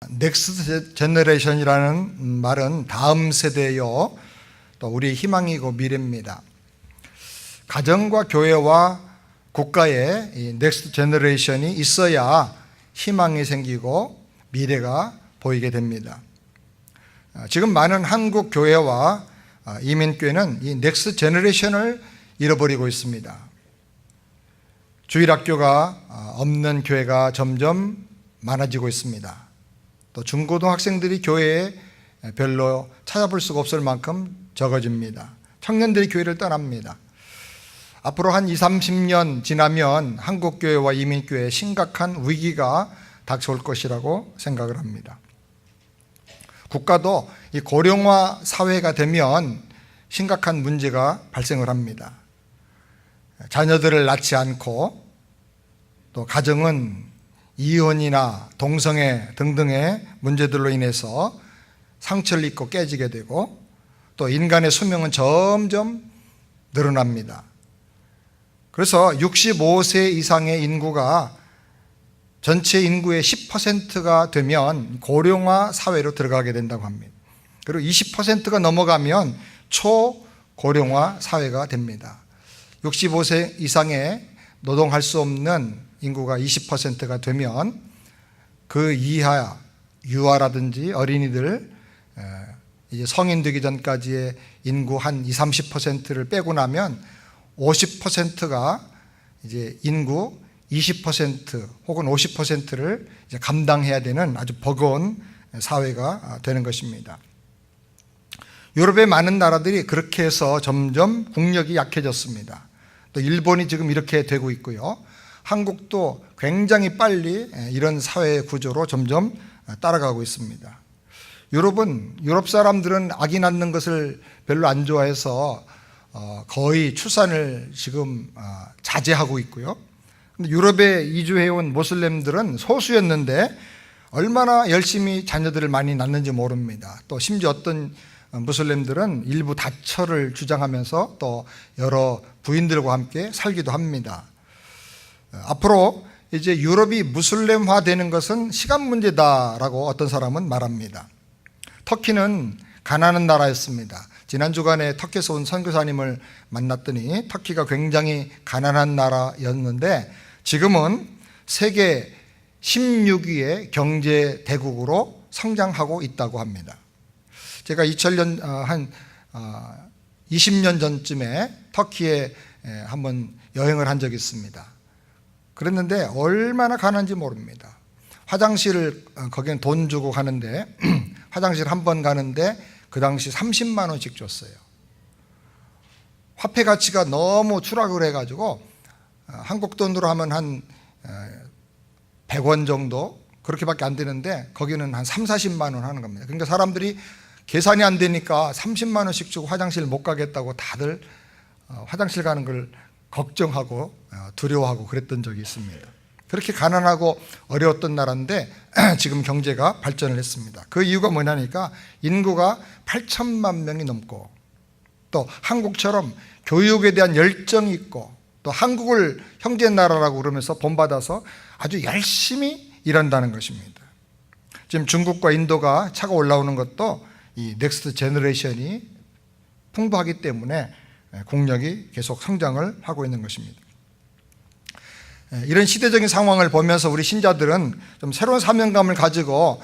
넥스트 제너레이션이라는 말은 다음 세대요, 또 우리의 희망이고 미래입니다. 가정과 교회와 국가에 이 넥스트 제너레이션이 있어야 희망이 생기고 미래가 보이게 됩니다. 지금 많은 한국 교회와 이민교회는 이 넥스트 제너레이션을 잃어버리고 있습니다. 주일학교가 없는 교회가 점점 많아지고 있습니다. 또 중고등학생들이 교회에 별로 찾아볼 수가 없을 만큼 적어집니다. 청년들이 교회를 떠납니다. 앞으로 한 20, 30년 지나면 한국교회와 이민교회에 심각한 위기가 닥쳐올 것이라고 생각을 합니다. 국가도 이 고령화 사회가 되면 심각한 문제가 발생을 합니다. 자녀들을 낳지 않고 또 가정은 이혼이나 동성애 등등의 문제들로 인해서 상처를 입고 깨지게 되고 또 인간의 수명은 점점 늘어납니다. 그래서 65세 이상의 인구가 전체 인구의 10%가 되면 고령화 사회로 들어가게 된다고 합니다. 그리고 20%가 넘어가면 초고령화 사회가 됩니다. 65세 이상의 노동할 수 없는 인구가 20%가 되면 그 이하 유아라든지 어린이들, 이제 성인 되기 전까지의 인구 한 20, 30%를 빼고 나면 50%가 이제 인구 20% 혹은 50%를 이제 감당해야 되는 아주 버거운 사회가 되는 것입니다. 유럽의 많은 나라들이 그렇게 해서 점점 국력이 약해졌습니다. 또 일본이 지금 이렇게 되고 있고요. 한국도 굉장히 빨리 이런 사회 구조로 점점 따라가고 있습니다. 유럽 사람들은 아기 낳는 것을 별로 안 좋아해서 거의 출산을 지금 자제하고 있고요. 근데 유럽에 이주해온 모슬렘들은 소수였는데 얼마나 열심히 자녀들을 많이 낳는지 모릅니다. 또 심지어 어떤 무슬림들은 일부 다처를 주장하면서 또 여러 부인들과 함께 살기도 합니다. 앞으로 이제 유럽이 무슬림화 되는 것은 시간 문제다라고 어떤 사람은 말합니다. 터키는 가난한 나라였습니다. 지난 주간에 터키에서 온 선교사님을 만났더니 터키가 굉장히 가난한 나라였는데 지금은 세계 16위의 경제 대국으로 성장하고 있다고 합니다. 제가 2000년 한 20년 전쯤에 터키에 한번 여행을 한 적이 있습니다. 그랬는데 얼마나 가난한지 모릅니다. 화장실을 거기는 돈 주고 가는데 화장실 한 번 가는데 그 당시 30만 원씩 줬어요. 화폐 가치가 너무 추락을 해가지고 한국 돈으로 하면 한 100원 정도 그렇게밖에 안 되는데 거기는 한 3, 40만 원 하는 겁니다. 그러니까 사람들이 계산이 안 되니까 30만 원씩 주고 화장실 못 가겠다고 다들 화장실 가는 걸 걱정하고 두려워하고 그랬던 적이 있습니다. 그렇게 가난하고 어려웠던 나라인데 지금 경제가 발전을 했습니다. 그 이유가 뭐냐니까 인구가 8천만 명이 넘고 또 한국처럼 교육에 대한 열정이 있고 또 한국을 형제 나라라고 그러면서 본받아서 아주 열심히 일한다는 것입니다. 지금 중국과 인도가 차가 올라오는 것도 이 넥스트 제너레이션이 풍부하기 때문에 국력이 계속 성장을 하고 있는 것입니다. 이런 시대적인 상황을 보면서 우리 신자들은 좀 새로운 사명감을 가지고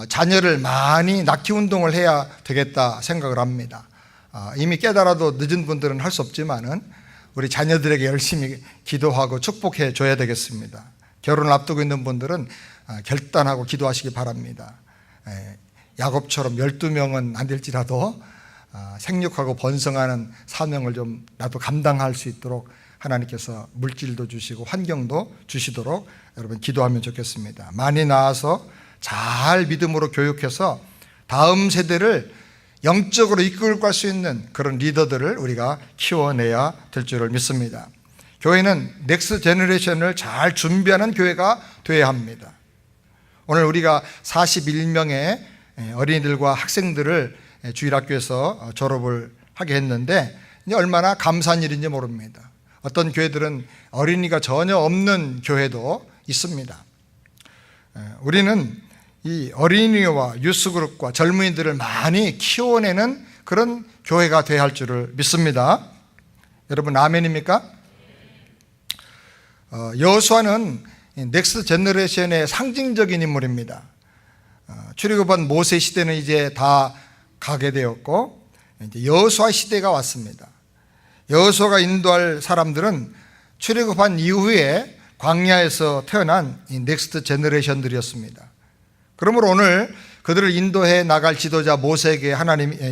자녀를 많이 낳기 운동을 해야 되겠다 생각을 합니다. 이미 깨달아도 늦은 분들은 할 수 없지만은 우리 자녀들에게 열심히 기도하고 축복해 줘야 되겠습니다. 결혼을 앞두고 있는 분들은 결단하고 기도하시기 바랍니다. 야곱처럼 12명은 안 될지라도 생육하고 번성하는 사명을 좀 나도 감당할 수 있도록 하나님께서 물질도 주시고 환경도 주시도록 여러분 기도하면 좋겠습니다. 많이 낳아서 잘 믿음으로 교육해서 다음 세대를 영적으로 이끌고 갈 수 있는 그런 리더들을 우리가 키워내야 될 줄을 믿습니다. 교회는 넥스트 제너레이션을 잘 준비하는 교회가 되어야 합니다. 오늘 우리가 41명의 어린이들과 학생들을 주일학교에서 졸업을 하게 했는데 이제 얼마나 감사한 일인지 모릅니다. 어떤 교회들은 어린이가 전혀 없는 교회도 있습니다. 우리는 이 어린이와 유스그룹과 젊은이들을 많이 키워내는 그런 교회가 되어야 할 줄을 믿습니다. 여러분 아멘입니까? 여호수아는 넥스트 제너레이션의 상징적인 인물입니다. 출애굽한 모세 시대는 이제 다 가게 되었고 이제 여호수아 시대가 왔습니다. 여호수아가 인도할 사람들은 출애굽한 이후에 광야에서 태어난 이 넥스트 제너레이션들이었습니다. 그러므로 오늘 그들을 인도해 나갈 지도자 모세에게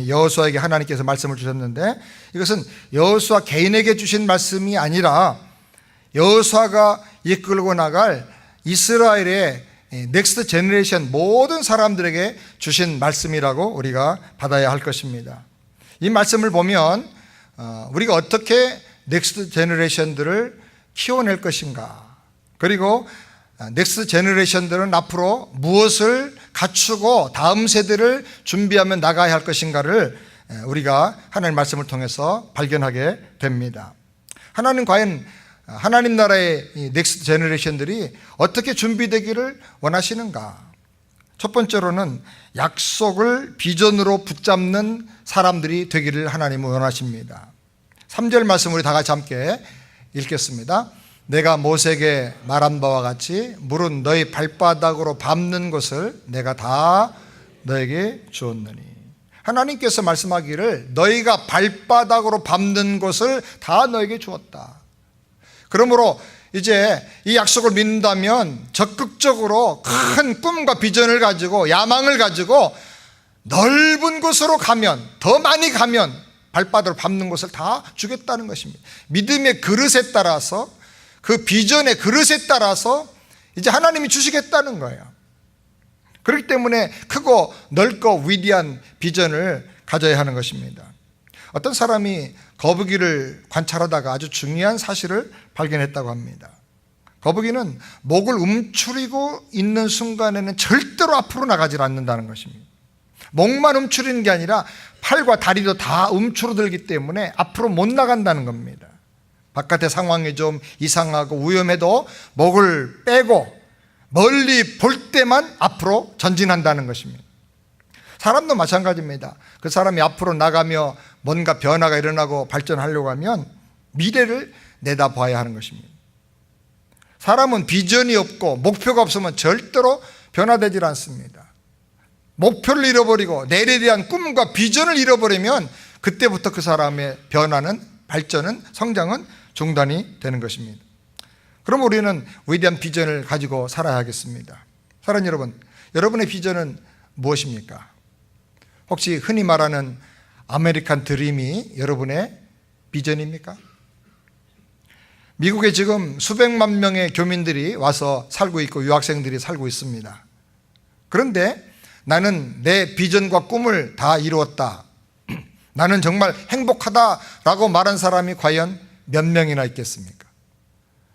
여호수아에게 하나님께서 말씀을 주셨는데, 이것은 여호수아 개인에게 주신 말씀이 아니라 여호수아가 이끌고 나갈 이스라엘의 넥스트 제너레이션 모든 사람들에게 주신 말씀이라고 우리가 받아야 할 것입니다. 이 말씀을 보면 우리가 어떻게 넥스트 제너레이션들을 키워낼 것인가, 그리고 넥스트 제너레이션들은 앞으로 무엇을 갖추고 다음 세대를 준비하며 나가야 할 것인가를 우리가 하나님의 말씀을 통해서 발견하게 됩니다. 하나님 과연 하나님 나라의 이 넥스트 제너레이션들이 어떻게 준비되기를 원하시는가? 첫 번째로는 약속을 비전으로 붙잡는 사람들이 되기를 하나님은 원하십니다. 3절 말씀 우리 다 같이 함께 읽겠습니다. 내가 모세에게 말한 바와 같이 물은 너희 발바닥으로 밟는 것을 내가 다 너에게 주었느니. 하나님께서 말씀하기를 너희가 발바닥으로 밟는 것을 다 너에게 주었다. 그러므로 이제 이 약속을 믿는다면 적극적으로 큰 꿈과 비전을 가지고 야망을 가지고 넓은 곳으로 가면, 더 많이 가면 발바닥으로 밟는 것을 다 주겠다는 것입니다. 믿음의 그릇에 따라서, 그 비전의 그릇에 따라서 이제 하나님이 주시겠다는 거예요. 그렇기 때문에 크고 넓고 위대한 비전을 가져야 하는 것입니다. 어떤 사람이 거북이를 관찰하다가 아주 중요한 사실을 발견했다고 합니다. 거북이는 목을 움츠리고 있는 순간에는 절대로 앞으로 나가지 않는다는 것입니다. 목만 움츠리는 게 아니라 팔과 다리도 다 움츠러들기 때문에 앞으로 못 나간다는 겁니다. 바깥의 상황이 좀 이상하고 위험해도 목을 빼고 멀리 볼 때만 앞으로 전진한다는 것입니다. 사람도 마찬가지입니다. 그 사람이 앞으로 나가며 뭔가 변화가 일어나고 발전하려고 하면 미래를 내다봐야 하는 것입니다. 사람은 비전이 없고 목표가 없으면 절대로 변화되질 않습니다. 목표를 잃어버리고 내일에 대한 꿈과 비전을 잃어버리면 그때부터 그 사람의 변화는, 발전은, 성장은 중단이 되는 것입니다. 그럼 우리는 위대한 비전을 가지고 살아야 하겠습니다. 사랑하는 여러분, 여러분의 비전은 무엇입니까? 혹시 흔히 말하는 아메리칸 드림이 여러분의 비전입니까? 미국에 지금 수백만 명의 교민들이 와서 살고 있고 유학생들이 살고 있습니다. 그런데 나는 내 비전과 꿈을 다 이루었다, 나는 정말 행복하다라고 말한 사람이 과연 몇 명이나 있겠습니까?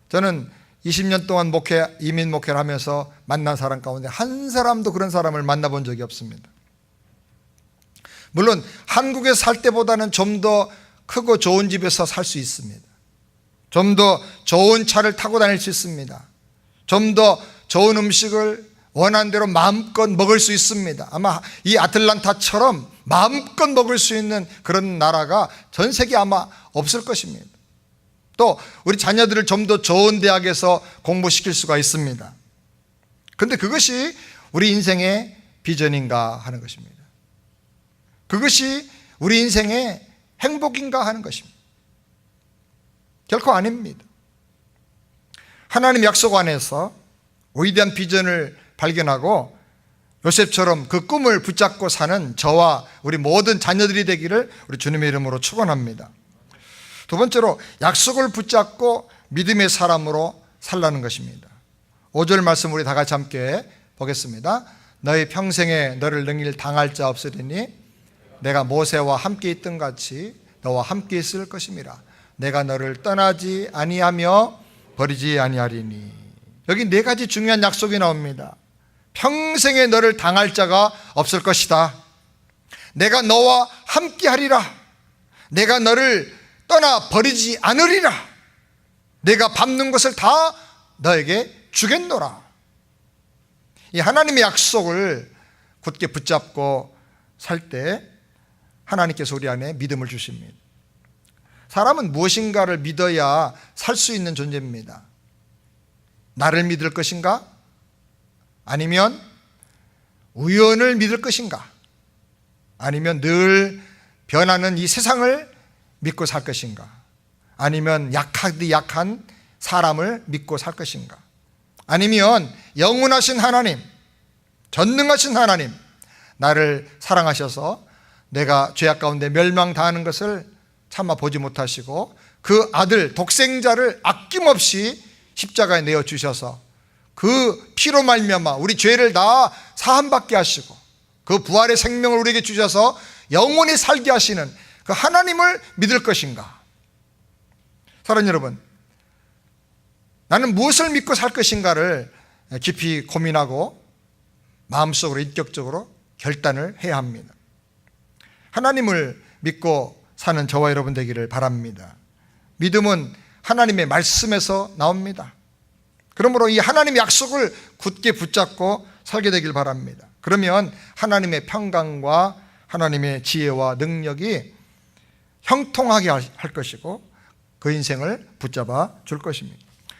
저는 20년 동안 이민 목회를 하면서 만난 사람 가운데 한 사람도 그런 사람을 만나본 적이 없습니다. 물론 한국에 살 때보다는 좀 더 크고 좋은 집에서 살 수 있습니다. 좀 더 좋은 차를 타고 다닐 수 있습니다. 좀 더 좋은 음식을 원하는 대로 마음껏 먹을 수 있습니다. 아마 이 아틀란타처럼 마음껏 먹을 수 있는 그런 나라가 전 세계에 아마 없을 것입니다. 또 우리 자녀들을 좀 더 좋은 대학에서 공부시킬 수가 있습니다. 그런데 그것이 우리 인생의 비전인가 하는 것입니다. 그것이 우리 인생의 행복인가 하는 것입니다. 결코 아닙니다. 하나님 약속 안에서 위대한 비전을 발견하고 요셉처럼 그 꿈을 붙잡고 사는 저와 우리 모든 자녀들이 되기를 우리 주님의 이름으로 축원합니다. 두 번째로 약속을 붙잡고 믿음의 사람으로 살라는 것입니다. 5절 말씀 우리 다 같이 함께 보겠습니다. 너희 평생에 너를 능히 당할 자 없으리니 내가 모세와 함께 있던 같이 너와 함께 있을 것임이라. 내가 너를 떠나지 아니하며 버리지 아니하리니. 여기 네 가지 중요한 약속이 나옵니다. 평생에 너를 당할 자가 없을 것이다. 내가 너와 함께 하리라. 내가 너를 떠나 버리지 않으리라. 내가 밟는 것을 다 너에게 주겠노라. 이 하나님의 약속을 굳게 붙잡고 살 때 하나님께서 우리 안에 믿음을 주십니다. 사람은 무엇인가를 믿어야 살 수 있는 존재입니다. 나를 믿을 것인가? 아니면 우연을 믿을 것인가? 아니면 늘 변하는 이 세상을 믿고 살 것인가? 아니면 약하디 약한 사람을 믿고 살 것인가? 아니면 영원하신 하나님, 전능하신 하나님, 나를 사랑하셔서 내가 죄악 가운데 멸망당하는 것을 참아 보지 못하시고 그 아들 독생자를 아낌없이 십자가에 내어주셔서 그 피로 말미암아 우리 죄를 다 사함받게 하시고 그 부활의 생명을 우리에게 주셔서 영원히 살게 하시는 그 하나님을 믿을 것인가? 사랑하는 여러분, 나는 무엇을 믿고 살 것인가를 깊이 고민하고 마음속으로 인격적으로 결단을 해야 합니다. 하나님을 믿고 사는 저와 여러분 되기를 바랍니다. 믿음은 하나님의 말씀에서 나옵니다. 그러므로 이 하나님의 약속을 굳게 붙잡고 살게 되길 바랍니다. 그러면 하나님의 평강과 하나님의 지혜와 능력이 형통하게 할 것이고 그 인생을 붙잡아 줄 것입니다.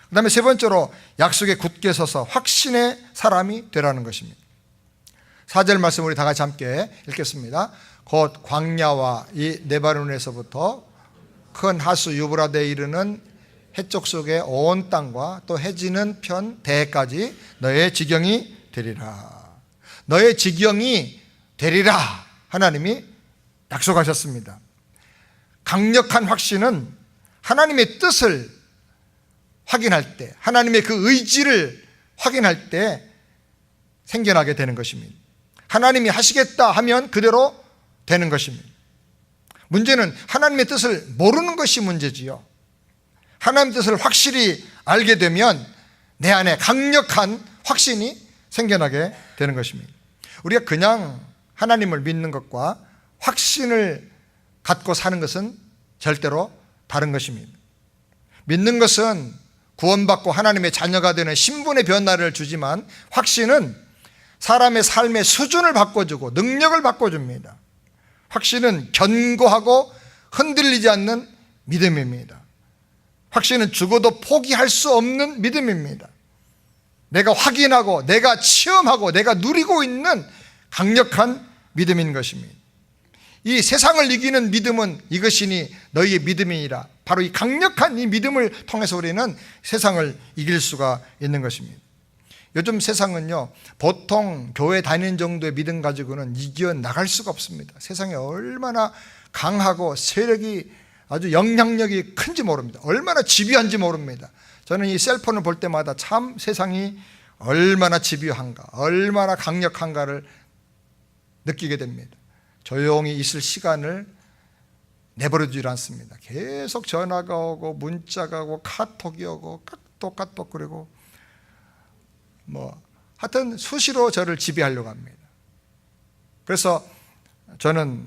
그 다음에 세 번째로 약속에 굳게 서서 확신의 사람이 되라는 것입니다. 4절 말씀 우리 다 같이 함께 읽겠습니다. 곧 광야와 이 네바논에서부터 큰 하수 유브라데에 이르는 해쪽 속의 온 땅과 또 해지는 편 대해까지 너의 지경이 되리라. 너의 지경이 되리라. 하나님이 약속하셨습니다. 강력한 확신은 하나님의 뜻을 확인할 때, 하나님의 그 의지를 확인할 때 생겨나게 되는 것입니다. 하나님이 하시겠다 하면 그대로 되는 것입니다. 문제는 하나님의 뜻을 모르는 것이 문제지요. 하나님의 뜻을 확실히 알게 되면 내 안에 강력한 확신이 생겨나게 되는 것입니다. 우리가 그냥 하나님을 믿는 것과 확신을 갖고 사는 것은 절대로 다른 것입니다. 믿는 것은 구원받고 하나님의 자녀가 되는 신분의 변화를 주지만 확신은 사람의 삶의 수준을 바꿔주고 능력을 바꿔줍니다. 확신은 견고하고 흔들리지 않는 믿음입니다. 확신은 죽어도 포기할 수 없는 믿음입니다. 내가 확인하고 내가 체험하고 내가 누리고 있는 강력한 믿음인 것입니다. 이 세상을 이기는 믿음은 이것이니 너희의 믿음이니라. 바로 이 강력한 이 믿음을 통해서 우리는 세상을 이길 수가 있는 것입니다. 요즘 세상은요, 보통 교회 다니는 정도의 믿음 가지고는 이겨나갈 수가 없습니다. 세상에 얼마나 강하고 세력이 아주 영향력이 큰지 모릅니다. 얼마나 집요한지 모릅니다. 저는 이 셀폰을 볼 때마다 참 세상이 얼마나 집요한가, 얼마나 강력한가를 느끼게 됩니다. 조용히 있을 시간을 내버려두지 않습니다. 계속 전화가 오고 문자가 오고 카톡이 오고 까똑 그리고 하여튼 수시로 저를 지배하려고 합니다. 그래서 저는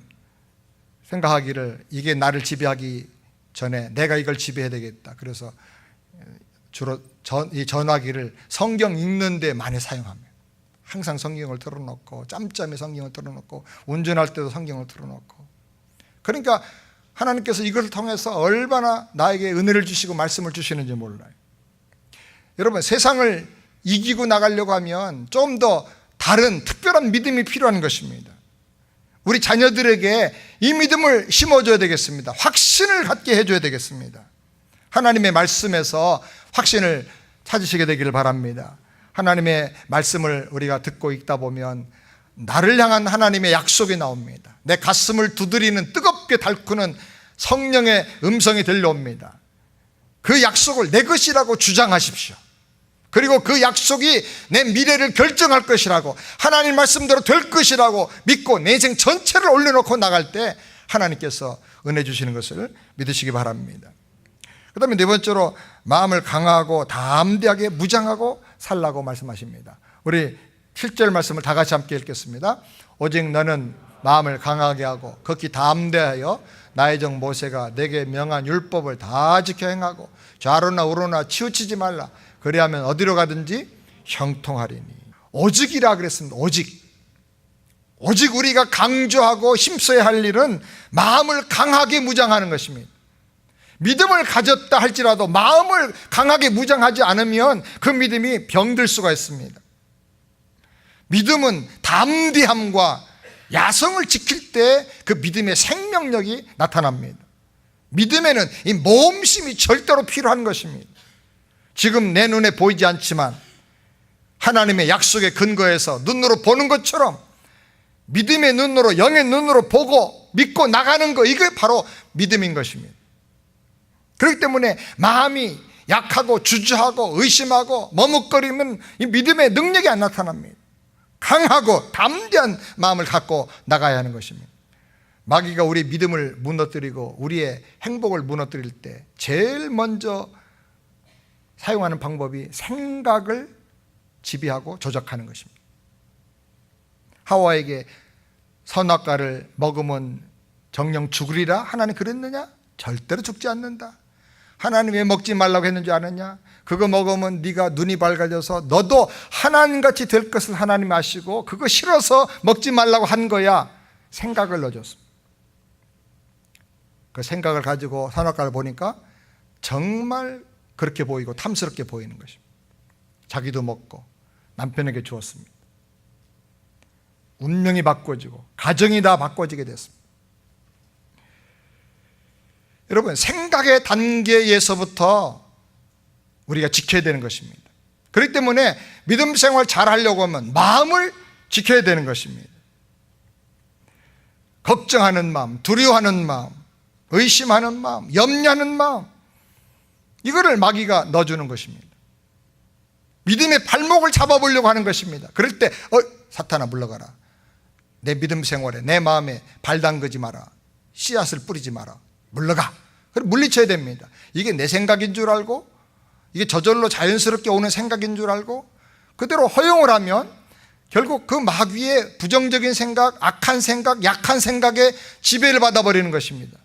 생각하기를 이게 나를 지배하기 전에 내가 이걸 지배해야 되겠다. 그래서 주로 이 전화기를 성경 읽는 데 많이 사용합니다. 항상 성경을 틀어놓고 짬짬이 성경을 틀어놓고 운전할 때도 성경을 틀어놓고. 그러니까 하나님께서 이것을 통해서 얼마나 나에게 은혜를 주시고 말씀을 주시는지 몰라요. 여러분, 세상을 이기고 나가려고 하면 좀 더 다른 특별한 믿음이 필요한 것입니다. 우리 자녀들에게 이 믿음을 심어줘야 되겠습니다. 확신을 갖게 해줘야 되겠습니다. 하나님의 말씀에서 확신을 찾으시게 되기를 바랍니다. 하나님의 말씀을 우리가 듣고 읽다 보면 나를 향한 하나님의 약속이 나옵니다. 내 가슴을 두드리는 뜨겁게 달구는 성령의 음성이 들려옵니다. 그 약속을 내 것이라고 주장하십시오. 그리고 그 약속이 내 미래를 결정할 것이라고, 하나님 말씀대로 될 것이라고 믿고 내 인생 전체를 올려놓고 나갈 때 하나님께서 은혜 주시는 것을 믿으시기 바랍니다. 그 다음에 네 번째로 마음을 강하고 담대하게 무장하고 살라고 말씀하십니다. 우리 7절 말씀을 다 같이 함께 읽겠습니다. 오직 너는 마음을 강하게 하고 극히 담대하여 나의 종 모세가 내게 명한 율법을 다 지켜 행하고 좌로나 우로나 치우치지 말라. 그리하면 어디로 가든지 형통하리니. 오직이라 그랬습니다. 오직 우리가 강조하고 힘써야 할 일은 마음을 강하게 무장하는 것입니다. 믿음을 가졌다 할지라도 마음을 강하게 무장하지 않으면 그 믿음이 병들 수가 있습니다. 믿음은 담대함과 야성을 지킬 때 그 믿음의 생명력이 나타납니다. 믿음에는 이 모험심이 절대로 필요한 것입니다. 지금 내 눈에 보이지 않지만 하나님의 약속에 근거해서 눈으로 보는 것처럼 믿음의 눈으로, 영의 눈으로 보고 믿고 나가는 것, 이게 바로 믿음인 것입니다. 그렇기 때문에 마음이 약하고 주저하고 의심하고 머뭇거리면 이 믿음의 능력이 안 나타납니다. 강하고 담대한 마음을 갖고 나가야 하는 것입니다. 마귀가 우리 믿음을 무너뜨리고 우리의 행복을 무너뜨릴 때 제일 먼저 사용하는 방법이 생각을 지배하고 조작하는 것입니다. 하와에게 선악과를 먹으면 정령 죽으리라 하나님 그랬느냐? 절대로 죽지 않는다. 하나님 왜 먹지 말라고 했는 줄 아느냐? 그거 먹으면 네가 눈이 밝아져서 너도 하나님같이 될 것을 하나님 아시고 그거 싫어서 먹지 말라고 한 거야. 생각을 넣어줬습니다. 그 생각을 가지고 선악과를 보니까 정말 그렇게 보이고 탐스럽게 보이는 것입니다. 자기도 먹고 남편에게 주었습니다. 운명이 바꿔지고 가정이 다 바꿔지게 됐습니다. 여러분, 생각의 단계에서부터 우리가 지켜야 되는 것입니다. 그렇기 때문에 믿음 생활 잘 하려고 하면 마음을 지켜야 되는 것입니다. 걱정하는 마음, 두려워하는 마음, 의심하는 마음, 염려하는 마음, 이거를 마귀가 넣어주는 것입니다. 믿음의 발목을 잡아보려고 하는 것입니다. 그럴 때 사탄아 물러가라. 내 믿음 생활에 내 마음에 발 담그지 마라. 씨앗을 뿌리지 마라. 물러가. 그럼 물리쳐야 됩니다. 이게 내 생각인 줄 알고 이게 저절로 자연스럽게 오는 생각인 줄 알고 그대로 허용을 하면 결국 그 마귀의 부정적인 생각, 악한 생각, 약한 생각에 지배를 받아버리는 것입니다.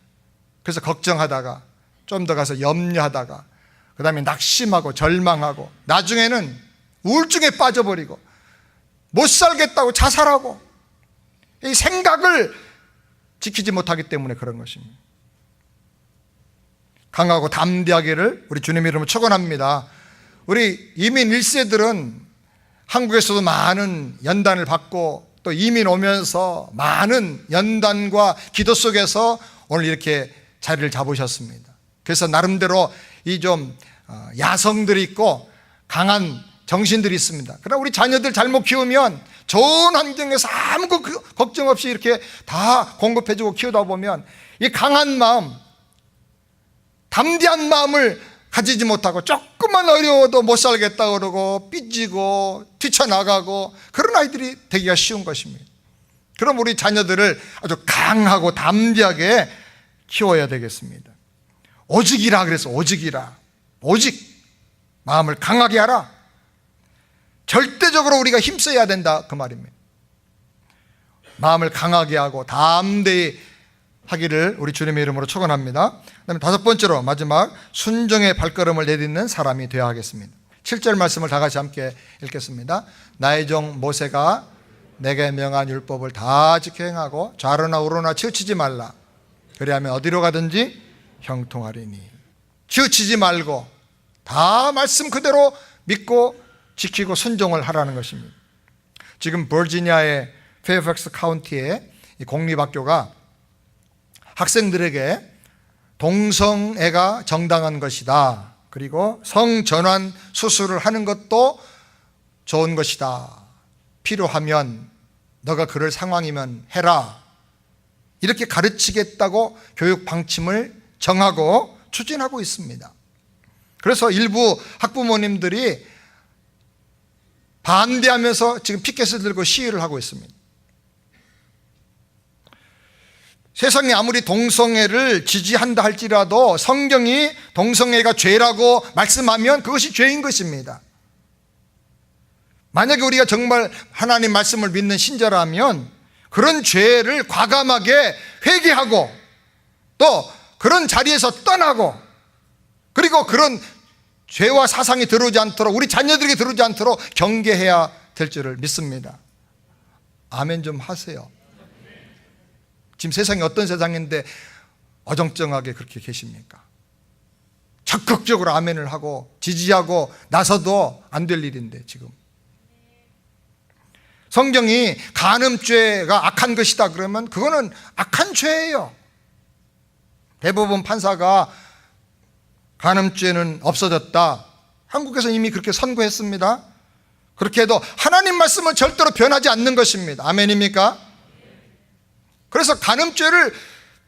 그래서 걱정하다가 좀 더 가서 염려하다가 그 다음에 낙심하고 절망하고 나중에는 우울증에 빠져버리고 못 살겠다고 자살하고 이 생각을 지키지 못하기 때문에 그런 것입니다. 강하고 담대하기를 우리 주님 이름으로 축원합니다. 우리 이민 1세들은 한국에서도 많은 연단을 받고 또 이민 오면서 많은 연단과 기도 속에서 오늘 이렇게 자리를 잡으셨습니다. 그래서 나름대로 이 좀 야성들이 있고 강한 정신들이 있습니다. 그러나 우리 자녀들 잘못 키우면 좋은 환경에서 아무 걱정 없이 이렇게 다 공급해주고 키우다 보면 이 강한 마음, 담대한 마음을 가지지 못하고 조금만 어려워도 못 살겠다 그러고 삐지고 뛰쳐나가고 그런 아이들이 되기가 쉬운 것입니다. 그럼 우리 자녀들을 아주 강하고 담대하게 키워야 되겠습니다. 오직이라 그래서 오직이라. 오직 마음을 강하게 하라. 절대적으로 우리가 힘써야 된다 그 말입니다. 마음을 강하게 하고 담대히 하기를 우리 주님의 이름으로 축원합니다. 그다음에 다섯 번째로 마지막 순종의 발걸음을 내딛는 사람이 되어야 하겠습니다. 7절 말씀을 다 같이 함께 읽겠습니다. 나의 종 모세가 내게 명한 율법을 다 지켜 행하고 좌로나 우로나 치우치지 말라. 그리하면 어디로 가든지 형통하리니. 치우치지 말고 다 말씀 그대로 믿고 지키고 순종을 하라는 것입니다. 지금 버지니아의 페어팩스 카운티의 공립학교가 학생들에게 동성애가 정당한 것이다. 그리고 성전환 수술을 하는 것도 좋은 것이다. 필요하면 너가 그럴 상황이면 해라. 이렇게 가르치겠다고 교육 방침을 정하고 추진하고 있습니다. 그래서 일부 학부모님들이 반대하면서 지금 피켓을 들고 시위를 하고 있습니다. 세상이 아무리 동성애를 지지한다 할지라도 성경이 동성애가 죄라고 말씀하면 그것이 죄인 것입니다. 만약에 우리가 정말 하나님 말씀을 믿는 신자라면 그런 죄를 과감하게 회개하고 또 그런 자리에서 떠나고 그리고 그런 죄와 사상이 들어오지 않도록 우리 자녀들에게 들어오지 않도록 경계해야 될 줄을 믿습니다. 아멘 좀 하세요. 지금 세상이 어떤 세상인데 어정쩡하게 그렇게 계십니까? 적극적으로 아멘을 하고 지지하고 나서도 안 될 일인데 지금 성경이 간음죄가 악한 것이다 그러면 그거는 악한 죄예요. 대법원 판사가 간음죄는 없어졌다, 한국에서 이미 그렇게 선고했습니다. 그렇게 해도 하나님 말씀은 절대로 변하지 않는 것입니다. 아멘입니까? 그래서 간음죄를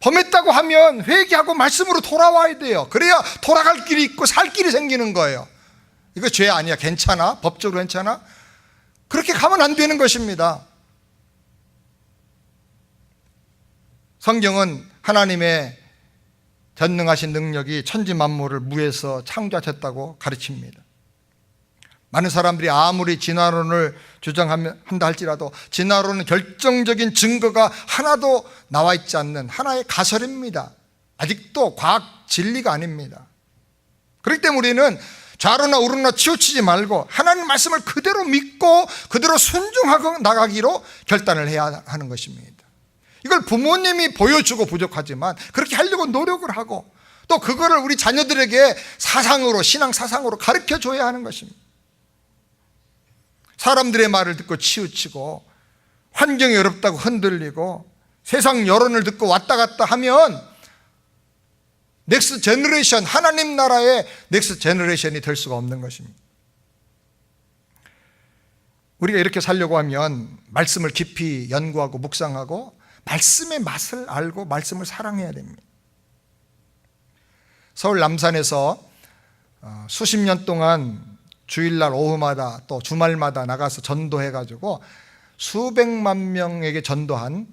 범했다고 하면 회개하고 말씀으로 돌아와야 돼요. 그래야 돌아갈 길이 있고 살 길이 생기는 거예요. 이거 죄 아니야, 괜찮아? 법적으로 괜찮아? 그렇게 가면 안 되는 것입니다. 성경은 하나님의 전능하신 능력이 천지 만물을 무에서 창조하셨다고 가르칩니다. 많은 사람들이 아무리 진화론을 주장한다 할지라도 진화론은 결정적인 증거가 하나도 나와 있지 않는 하나의 가설입니다. 아직도 과학 진리가 아닙니다. 그렇기 때문에 우리는 좌로나 우로나 치우치지 말고 하나님 말씀을 그대로 믿고 그대로 순종하고 나가기로 결단을 해야 하는 것입니다. 이걸 부모님이 보여주고 부족하지만 그렇게 하려고 노력을 하고 또 그거를 우리 자녀들에게 사상으로, 신앙 사상으로 가르쳐 줘야 하는 것입니다. 사람들의 말을 듣고 치우치고 환경이 어렵다고 흔들리고 세상 여론을 듣고 왔다 갔다 하면 넥스트 제너레이션, 하나님 나라의 넥스트 제너레이션이 될 수가 없는 것입니다. 우리가 이렇게 살려고 하면 말씀을 깊이 연구하고 묵상하고 말씀의 맛을 알고 말씀을 사랑해야 됩니다. 서울 남산에서 수십 년 동안 주일날 오후마다 또 주말마다 나가서 전도해가지고 수백만 명에게 전도한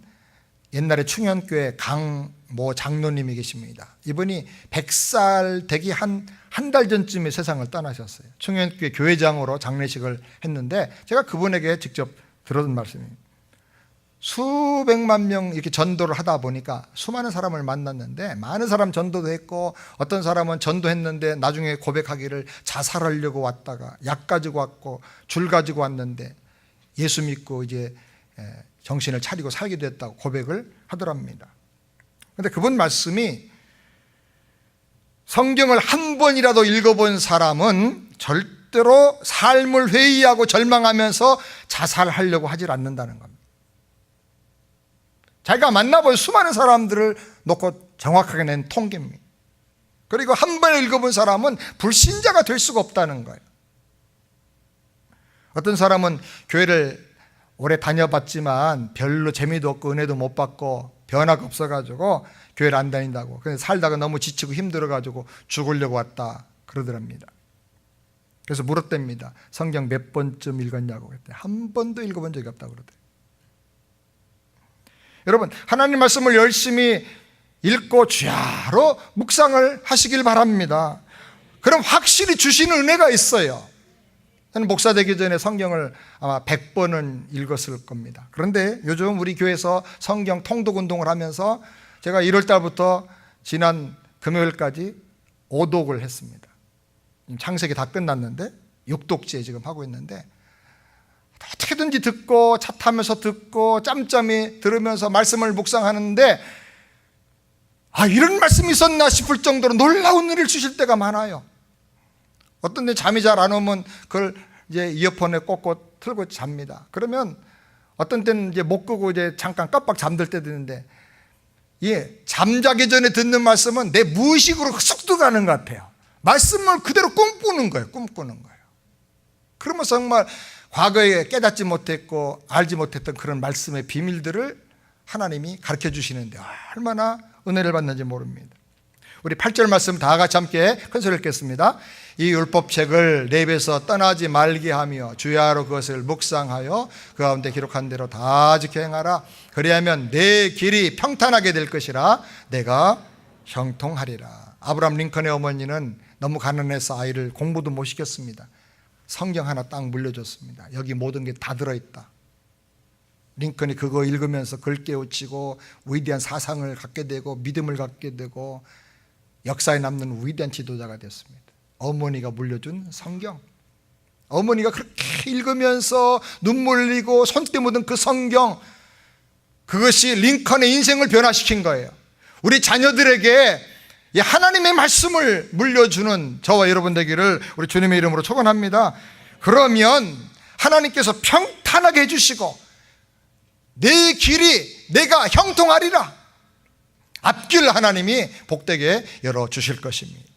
옛날에 충현교회 강모 장로님이 계십니다. 이분이 100살 되기 한 달 전쯤에 세상을 떠나셨어요. 충현교회 교회장으로 장례식을 했는데 제가 그분에게 직접 들은 말씀입니다. 수백만 명 이렇게 전도를 하다 보니까 수많은 사람을 만났는데 많은 사람 전도도 했고 어떤 사람은 전도했는데 나중에 고백하기를 자살하려고 왔다가 약 가지고 왔고 줄 가지고 왔는데 예수 믿고 이제 정신을 차리고 살게 됐다고 고백을 하더랍니다. 그런데 그분 말씀이 성경을 한 번이라도 읽어본 사람은 절대로 삶을 회의하고 절망하면서 자살하려고 하질 않는다는 겁니다. 자기가 만나본 수많은 사람들을 놓고 정확하게 낸 통계입니다. 그리고 한 번 읽어본 사람은 불신자가 될 수가 없다는 거예요. 어떤 사람은 교회를 오래 다녀봤지만 별로 재미도 없고 은혜도 못 받고 변화가 없어가지고 교회를 안 다닌다고, 그래서 살다가 너무 지치고 힘들어가지고 죽으려고 왔다 그러더랍니다. 그래서 물었답니다. 성경 몇 번쯤 읽었냐고. 그랬더니 한 번도 읽어본 적이 없다고 그러더래요. 여러분, 하나님 말씀을 열심히 읽고 주야로 묵상을 하시길 바랍니다. 그럼 확실히 주시는 은혜가 있어요. 저는 목사 되기 전에 성경을 아마 100번은 읽었을 겁니다. 그런데 요즘 우리 교회에서 성경 통독 운동을 하면서 제가 1월 달부터 지난 금요일까지 5독을 했습니다. 창세기 다 끝났는데 6독째 지금 하고 있는데 어떻게든지 듣고 차 타면서 듣고 짬짬이 들으면서 말씀을 묵상하는데 이런 말씀이 있었나 싶을 정도로 놀라운 은혜를 주실 때가 많아요. 어떤 데 잠이 잘 안 오면 그걸 이제 이어폰에 꽂고 틀고 잡니다. 그러면 어떤 때는 이제 못 끄고 이제 잠깐 깜빡 잠들 때도 있는데 잠자기 전에 듣는 말씀은 내 무의식으로 쑥 들어가는 것 같아요. 말씀을 그대로 꿈꾸는 거예요. 그러면서 정말 과거에 깨닫지 못했고 알지 못했던 그런 말씀의 비밀들을 하나님이 가르쳐 주시는데 얼마나 은혜를 받는지 모릅니다. 우리 8절 말씀 다 같이 함께 큰 소리 읽겠습니다. 이 율법책을 내 입에서 떠나지 말게 하며 주야로 그것을 묵상하여 그 가운데 기록한 대로 다 지켜 행하라. 그리하면 내 길이 평탄하게 될 것이라 내가 형통하리라. 아브라함 링컨의 어머니는 너무 가난해서 아이를 공부도 못 시켰습니다. 성경 하나 딱 물려줬습니다. 여기 모든 게 다 들어있다. 링컨이 그거 읽으면서 글 깨우치고 위대한 사상을 갖게 되고 믿음을 갖게 되고 역사에 남는 위대한 지도자가 됐습니다. 어머니가 물려준 성경. 어머니가 그렇게 읽으면서 눈물 흘리고 손때 묻은 그 성경, 그것이 링컨의 인생을 변화시킨 거예요. 우리 자녀들에게 이 하나님의 말씀을 물려주는 저와 여러분 되기를 우리 주님의 이름으로 축원합니다. 그러면 하나님께서 평탄하게 해주시고 내 길이 내가 형통하리라, 앞길 하나님이 복되게 열어주실 것입니다.